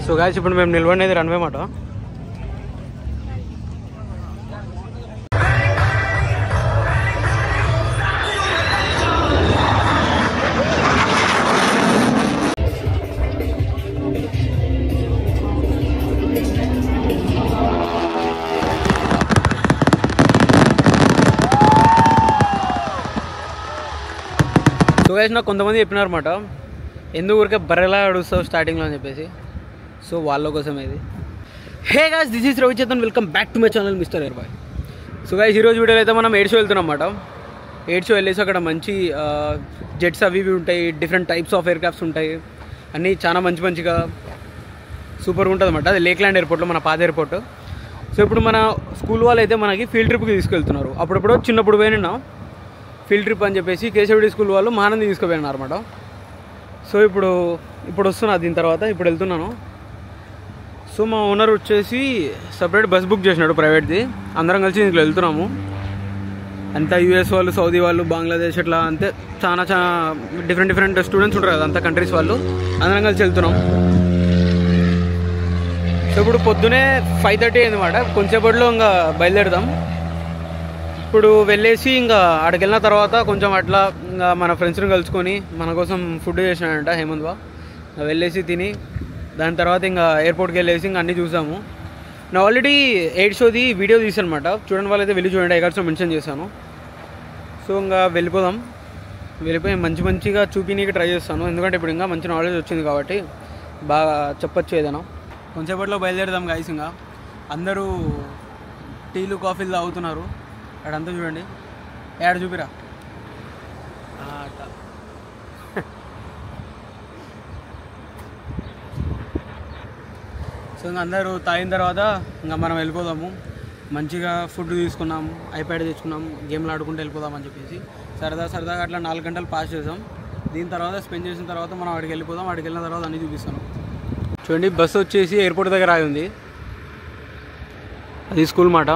So guys ఇప్పుడు మేము నిలబడినది runway మాట. సో గాయ్స్ నాకు కొంతమంది చెప్పినారన్నమాట, ఎందుకు ఊరికే బర్రెలా అడుగుతావు స్టార్టింగ్లో అని చెప్పేసి. సో వాళ్ళ కోసం ఇది. Hey guys, this is Ravichetan, welcome back to my channel mister air boy. So guys ఈరోజు వీడియోలో అయితే మనం ఎయిర్ షో వెళ్తున్నాం అన్నమాట. ఎయిర్ షో వెళ్ళేసి అక్కడ మంచి జెట్స్ అవి ఇవి ఉంటాయి, different types of air crafts ఉంటాయి, అన్నీ చాలా మంచిగా సూపర్గా ఉంటుంది అన్నమాట. అది లేక్లాండ్ ఎయిర్పోర్ట్లో, మన పాత ఎయిర్పోర్ట్. సో ఇప్పుడు మన స్కూల్ వాళ్ళు అయితే మనకి ఫీల్డ్ ట్రిప్కి తీసుకెళ్తున్నారు. అప్పుడప్పుడు చిన్నప్పుడు పోయినా ఫీల్డ్ ట్రిప్ అని చెప్పేసి కేశవడి స్కూల్ వాళ్ళు మహానంది తీసుకుపోయినారు అన్నమాట. సో ఇప్పుడు వస్తున్నా దీని తర్వాత, ఇప్పుడు వెళ్తున్నాను. సో మా ఓనర్ వచ్చేసి సపరేట్ బస్ బుక్ చేసినాడు ప్రైవేట్ది, అందరం కలిసి ఇంట్లో వెళ్తున్నాము. అంతా యూఎస్ వాళ్ళు, సౌదీ వాళ్ళు, బంగ్లాదేశ్ ఇట్లా అంతే చాలా డిఫరెంట్ స్టూడెంట్స్ ఉంటారు కదా, అంతా కంట్రీస్ వాళ్ళు, అందరం కలిసి వెళ్తున్నాం. సో ఇప్పుడు పొద్దునే 5:30 అయిందన్నమాట. కొంచెంసేపట్లో ఇంకా బయలుదేరుదాం. ఇప్పుడు వెళ్ళేసి ఇంకా అక్కడికి వెళ్ళిన తర్వాత కొంచెం అట్లా ఇంకా మన ఫ్రెండ్స్ని కలుసుకొని మన కోసం ఫుడ్ చేసినాడంట హేమంత్ బా. వెళ్ళేసి తిని దాని తర్వాత ఇంకా ఎయిర్పోర్ట్కి వెళ్ళేసి ఇంకా అన్నీ చూసాము. నేను ఆల్రెడీ ఎయిర్ షోది వీడియో తీసాను అనమాట, చూడండి వాళ్ళైతే వెళ్ళి చూడండి, ఐకార్డ్స్లో మెన్షన్ చేశాను. సో ఇంకా వెళ్ళిపోయి మంచిగా చూపినీకి ట్రై చేస్తాను, ఎందుకంటే ఇప్పుడు ఇంకా మంచి నాలెడ్జ్ వచ్చింది కాబట్టి బాగా చెప్పచ్చు ఏదైనా. కొంచెంసేపట్లో బయలుదేరదాం గాయ్స్. ఇంకా అందరూ టీలు కాఫీలు తాగుతున్నారు. అడంతా చూడండి, ఏడ చూపిరా అట్లా. సో ఇంకా అందరూ తాగిన తర్వాత ఇంకా మనం వెళ్ళిపోదాము. మంచిగా ఫుడ్ తీసుకున్నాం, ఐప్యాడ్ తెచ్చుకున్నాం, గేమ్లు ఆడుకుంటూ వెళ్ళిపోదాం అని చెప్పేసి సరదాగా అట్లా 4 గంటలు పాస్ చేసాం. దీని తర్వాత స్పెండ్ చేసిన తర్వాత మనం అక్కడికి వెళ్ళిపోదాం. అక్కడికి వెళ్ళిన తర్వాత అన్నీ చూపిస్తాను. చూడండి, బస్సు వచ్చేసి ఎయిర్పోర్ట్ దగ్గర ఆగి ఉంది, అది స్కూల్ మాట.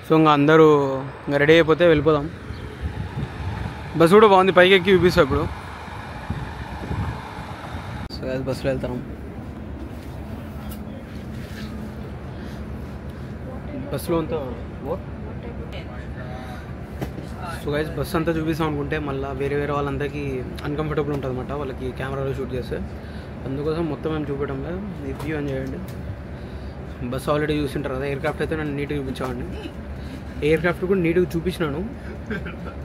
సో ఇంకా అందరూ ఇంకా రెడీ అయిపోతే వెళ్ళిపోదాం. బస్సు కూడా బాగుంది, పైకి ఎక్కి చూపిస్తాం ఇప్పుడు. సో అది బస్సులో వెళ్తాం. బస్సులో అంతా సో గైస్ బస్సు అంతా చూపిస్తాం అనుకుంటే మళ్ళీ వేరే వాళ్ళందరికీ అన్కంఫర్టబుల్ ఉంటుంది అన్నమాట, వాళ్ళకి కెమెరాలో షూట్ చేస్తే. అందుకోసం మొత్తం మేము చూపించడంలో వ్యూ అని చేయండి. బస్సు ఆల్రెడీ చూసింటారు కదా. ఎయిర్క్రాఫ్ట్ అయితే నేను నీట్గా చూపించామండి. ఎయిర్క్రాఫ్ట్ కూడా నీట్గా చూపించినాను,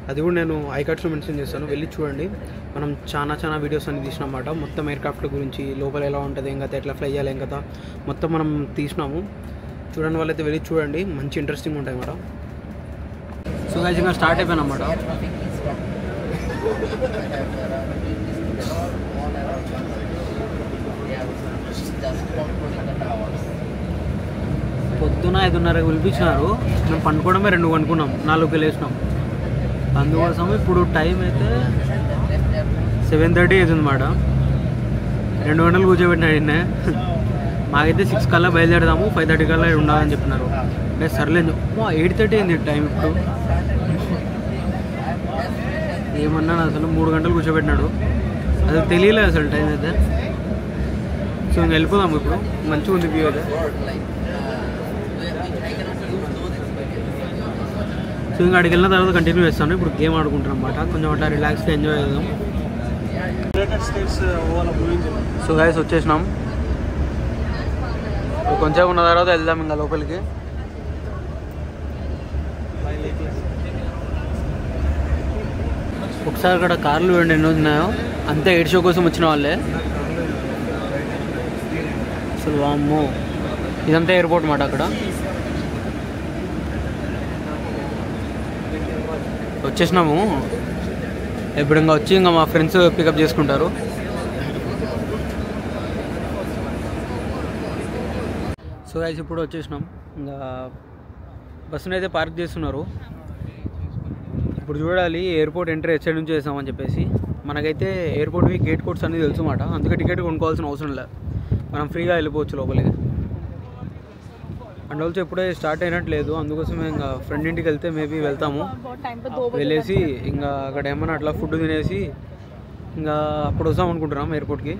అది కూడా నేను ఐకార్డ్స్లో మెన్షన్ చేస్తాను, వెళ్ళి చూడండి. మనం చాలా వీడియోస్ అన్ని తీసినాం అన్నమాట. మొత్తం ఎయిర్క్రాఫ్ట్ గురించి, లోపల ఎలా ఉంటుంది, ఏం కదా, ఎట్లా ఫ్లై చేయాలి, ఏం కదా, మొత్తం మనం తీసినాము. చూడండి వాళ్ళైతే వెళ్ళి చూడండి, మంచి ఇంట్రెస్టింగ్ ఉంటాయి అన్నమాట. సో గైస్ ఇంకా స్టార్ట్ అయిపోయాను అన్నమాట. పొద్దున 5:30కి పిలిపించినారు, మేము పండుకోవడమే 2 అనుకున్నాం, 4కి లేచినాం. అందుకోసం ఇప్పుడు టైం అయితే 7:30 అవుతుందన్నమాట. 2 గంటలు కూర్చోబెట్టినాడు నిన్నే. మాకైతే 6 కల్లా బయలుదేరదాము, 5:30 కల్లా ఉండాలని చెప్పినారు. అంటే సర్లేదు, 8:30 అయింది టైం ఇప్పుడు. ఏమన్నాను అసలు, 3 గంటలు కూర్చోబెట్టినాడు, అది తెలియలేదు అసలు టైం అయితే. సో ఇంక వెళ్ళిపోదాము ఇప్పుడు, మంచిగా ఉంది వ్యూ అయితే. సో ఇంకా అక్కడికి వెళ్ళిన తర్వాత కంటిన్యూ చేస్తాను. ఇప్పుడు గేమ్ ఆడుకుంటున్నాం అన్నమాట, కొంచెం అట్లా రిలాక్స్గా ఎంజాయ్ చేద్దాం. సో గైస్ వచ్చేసినాం, కొంచెం ఉన్న తర్వాత వెళ్దాం ఇంకా లోపలికి. ఒకసారి అక్కడ కార్లు ఎన్ని ఉన్నాయో, అంతే ఎయిర్ షో కోసం వచ్చిన వాళ్ళే. అసలు వామ్మో, ఇదంతా ఎయిర్పోర్ట్ మాట. అక్కడ వచ్చేసినాము, ఇప్పుడు ఇంకా వచ్చి ఇంకా మా ఫ్రెండ్స్ పికప్ చేసుకుంటారు. సో గైస్ ఇప్పుడు వచ్చేసినాం, ఇంకా బస్సును అయితే పార్క్ చేస్తున్నారు. ఇప్పుడు చూడాలి ఎయిర్పోర్ట్ ఎంట్రీ ఎట్ సైడ్ నుంచి చేసామని చెప్పేసి. మనకైతే ఎయిర్పోర్ట్వి గేట్ కోడ్స్ అన్నీ తెలుసు మాట, అందుకే టికెట్ కొనుక్కోవాల్సిన అవసరం లేదు, మనం ఫ్రీగా వెళ్ళిపోవచ్చు లోపలికి. అండ్ ఆల్సో ఇప్పుడే స్టార్ట్ అయినట్లేదు, అందుకోసం ఇంకా ఫ్రెండ్ ఇంటికి వెళ్తే మేబీ వెళ్తాము. వెళ్ళేసి ఇంకా అక్కడ ఏమన్నా అట్లా ఫుడ్ తినేసి ఇంకా అప్పుడు వస్తాం అనుకుంటున్నాం ఎయిర్పోర్ట్కి.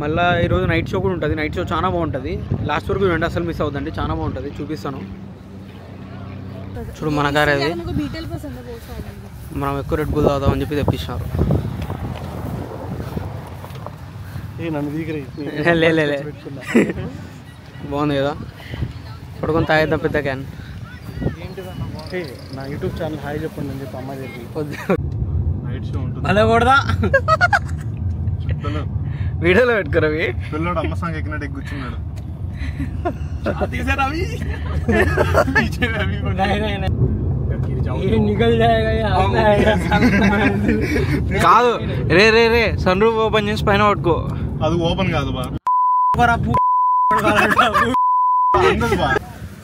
మళ్ళీ ఈరోజు నైట్ షో కూడా ఉంటుంది. నైట్ షో చాలా బాగుంటుంది. లాస్ట్ వరకు చూడండి, అసలు మిస్ అవుతుందండి, చాలా బాగుంటుంది. చూపిస్తాను చూడు. మన కార్ అది. మనం ఎక్కువ రెడ్ బుల్ తాగుతామని చెప్పి తెప్పించినారు. లే బాగుంది కదా, పడుకొని తాగేద్దాం పెద్ద క్యాన్. నా యూట్యూబ్ ఛానల్ హాయ్ చెప్పండి అని చెప్పి అమ్మ చెప్పి నైట్ షో ఉంటుంది. అలా కూడదా వీడియోలో పెట్టుకోరు. అవి పిల్లడు అమ్మ సాంగ్ ఎక్కినట్టు కూర్చున్నాడు. కాదు రే రే రే సన్ రూఫ్ ఓపెన్ చేసి పైన పట్టుకో. అది ఓపెన్ కాదు బా.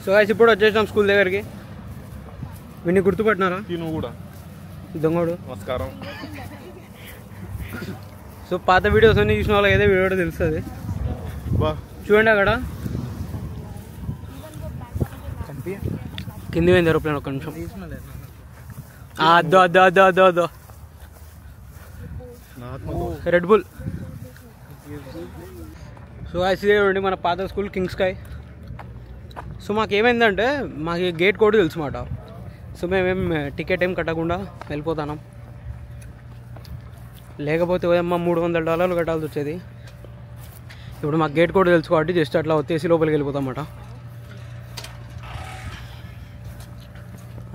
సో గైస్ ఇప్పుడు వచ్చేసాం స్కూల్ దగ్గరికి. వీడిని గుర్తుపట్టినారా? నువ్వు కూడా దొంగడు. నమస్కారం. సో పాత వీడియోస్ అన్ని చూసిన వాళ్ళకి అయితే వీడియో తెలుస్తుంది. చూడండి అక్కడ కింది పోయింది ఏరోప్లేన్. ఒక్క నిమిషం. అద్దో అద్దో అద్దో అద్దో అద్దో రెడ్ బుల్. సో యాక్చువల్లీ చూడండి మన పాత స్కూల్ కింగ్స్ స్కై. సో మాకు ఏమైందంటే మాకు గేట్ కోడ్ తెలుసు మాట. సో మేమేం టికెట్ ఏం కట్టకుండా వెళ్ళిపోతున్నాం. లేకపోతే అమ్మ $300 కట్టాల్సి వచ్చేది. ఇప్పుడు మాకు గేట్ కోడ్ తెలుసు కాబట్టి జస్ట్ అట్లా వచ్చేసి లోపలికి వెళ్ళిపోతామన్నమాట.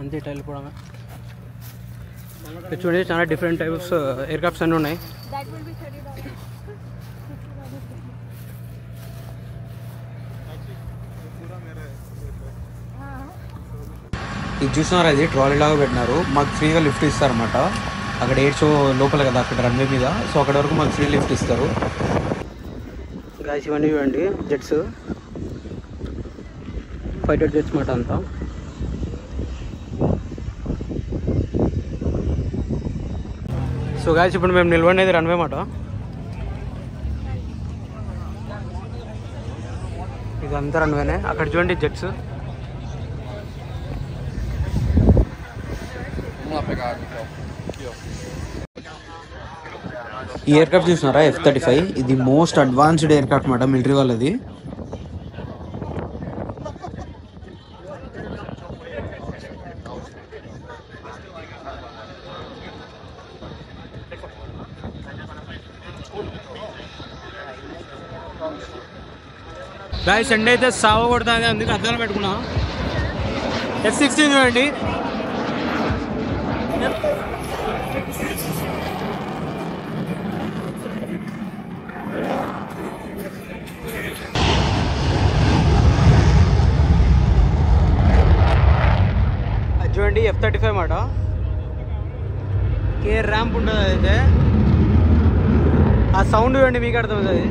అంతే ఇట్లా వెళ్ళిపోవడమే. చూడండి చాలా డిఫరెంట్ టైప్స్ ఎయిర్ క్రాఫ్ట్స్ అన్నీ ఉన్నాయి. ఇది చూసినారు, అది ట్రాలీ లాగా పెట్టినారు. మాకు ఫ్రీగా లిఫ్ట్ ఇస్తారన్నమాట. అక్కడ ఎయిర్ షో లోపల కదా, అక్కడ రన్వే మీద. సో అక్కడ వరకు మాకు ఫ్రీ లిఫ్ట్ ఇస్తారు. గాయస్ ఇవన్నీ చూడండి జెట్స్, ఫైటర్ జెట్స్ మాట అంతా. సో గాయస్ ఇప్పుడు మేము నిలబడినది రన్వే మాట. ఇదంతా రన్వేనే. అక్కడ చూడండి జెట్స్. ఈ ఎయిర్ క్రాఫ్ట్ చూసినారా, F-35. ఇది మోస్ట్ అడ్వాన్స్డ్ ఎయిర్ క్రాఫ్ట్ మాట, మిలిటరీ వాళ్ళది. గాయస్ సండే అయితే సావ కొడుతుంది, అందుకే అద్దాలు పెట్టుకున్నా. F-16 చూడండి. చూడండి F-35 మాట. కేర్ ర్యాంప్ ఉంటుంది అయితే. ఆ సౌండ్ చూడండి, మీకు అర్థమవుతుంది.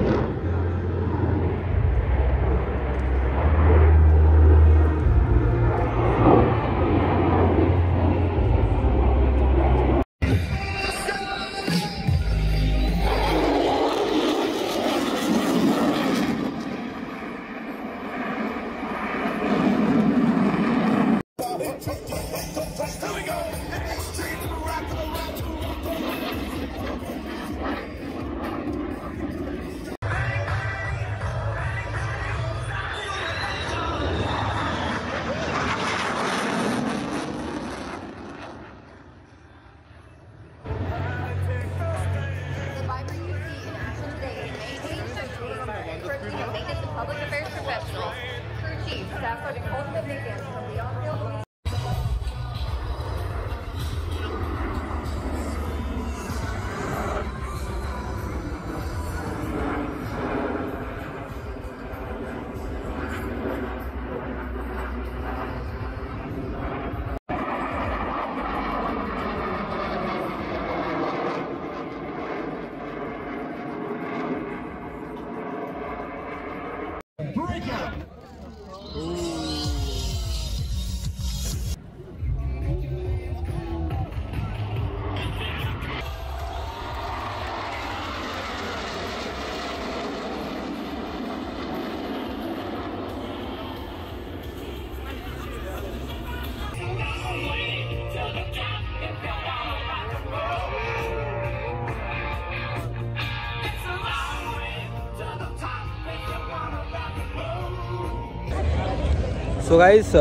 సో గైస్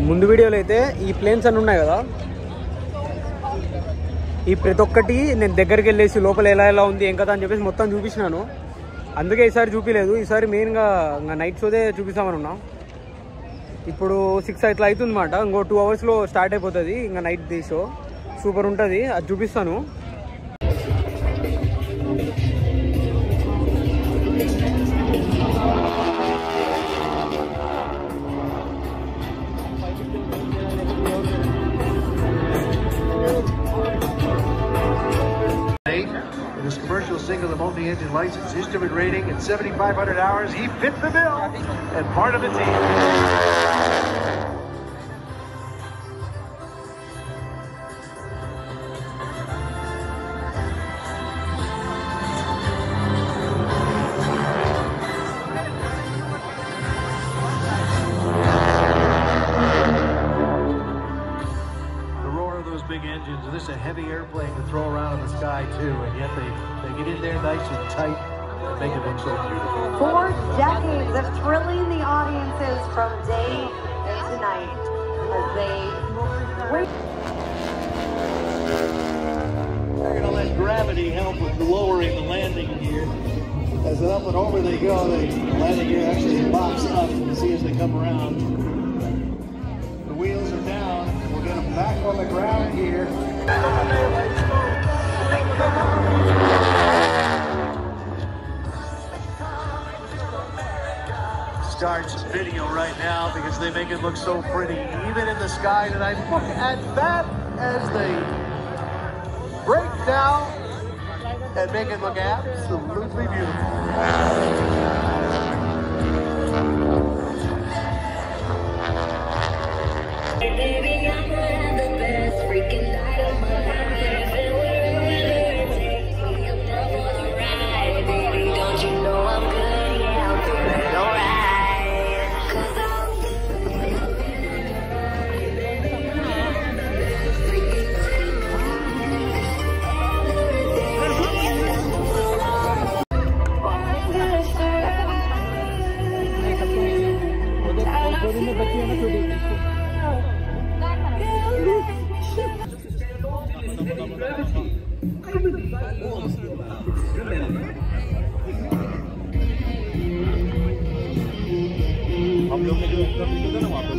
ముందు వీడియోలో అయితే ఈ ప్లేన్స్ అన్నీ ఉన్నాయి కదా, ఈ ప్రతి ఒక్కటి నేను దగ్గరికి వెళ్ళేసి లోపల ఎలా ఉంది ఏం కదా అని చెప్పేసి మొత్తం చూపించినాను. అందుకే ఈసారి చూపించలేదు. ఈసారి మెయిన్గా ఇంకా నైట్ షోదే చూపిస్తామని ఉన్నాం. ఇప్పుడు 6 ఇట్లా అవుతుంది అనమాట. ఇంకో 2 అవర్స్లో స్టార్ట్ అయిపోతుంది ఇంకా నైట్ ది షో. సూపర్ ఉంటుంది, అది చూపిస్తాను. This commercial single, the multi-engine license, instrument rating, and 7,500 hours. He fit the bill and part of the team. Big engines, and this is a heavy airplane to throw around in the sky too, and yet they get in there nice and tight and make it look so beautiful. 4 decades of thrilling the audiences from day to night as they wait. They're going to let gravity help with lowering the landing gear. As up and over they go, the landing gear actually pops up. You can see as they come around. The wheels are down. We'll get them back on the ground here. Starts video right now because they make it look so pretty, even in the sky tonight. Look at that as they break down and make it look absolutely beautiful. Baby, I'm gonna have the best freaking night of my life, and wherever it takes me, I'm down for the ride. Baby, don't you know I'm good? Yeah, I'm feeling alright. 'Cause I'm good. Baby, I'm gonna have the best freaking night of my life. Everything is going on. I'm gonna हम लोग ने जो interview था ना वहाँ पर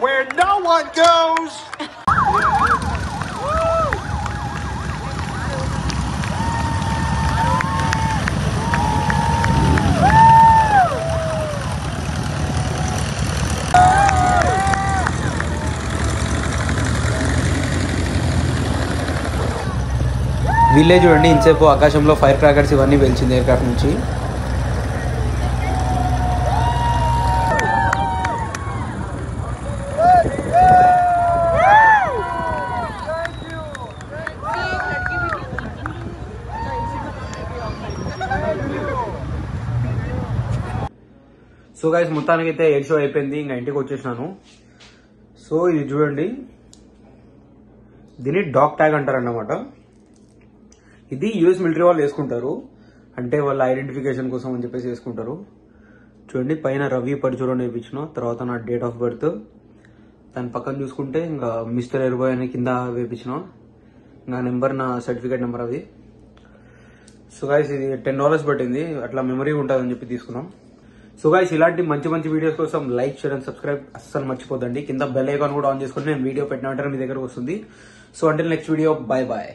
where no one goes. Village చూడండి ఇంతసేపు ఆకాశంలో ఫైర్ క్రాకర్స్ ఇవన్నీ వెలిచింది ఎయిర్క్రాఫ్ట్ నుంచి. సో గైస్ మొత్తానికి అయితే ఎయిర్ షో అయిపోయింది, ఇంకా ఇంటికి వచ్చేసినాను. సో ఇది చూడండి, దీన్ని డాగ్ ట్యాగ్ అంటారు అన్నమాట. ఇది యూఎస్ మిలిటరీ వాళ్ళు వేసుకుంటారు, అంటే వాళ్ళ ఐడెంటిఫికేషన్ కోసం అని చెప్పేసి వేసుకుంటారు. చూడండి పైన రవి పడిచూరని వేయించిన, తర్వాత నా డేట్ ఆఫ్ బర్త్, దాని పక్కన చూసుకుంటే ఇంకా మిస్టర్ ఎయిర్బాయ్ అని కింద వేయించిన, నా నెంబర్, నా సర్టిఫికేట్ నెంబర్ అది. సో గైస్ ఇది $10 పట్టింది, అట్లా మెమరీ ఉంటుంది అని చెప్పి తీసుకున్నాం. సో గైస్ ఇలాంటి మంచి మంచి వీడియోస్ కోసం లైక్, షేర్ అండ్ సబ్స్క్రైబ్ అస్సలు మర్చిపోద్దండి. కింద బెల్ ఐకాన్ కూడా ఆన్ చేసుకుంటే నేను వీడియో పెట్టిన వెంటనే మీ దగ్గరకు వస్తుంది. So until next video, bye bye.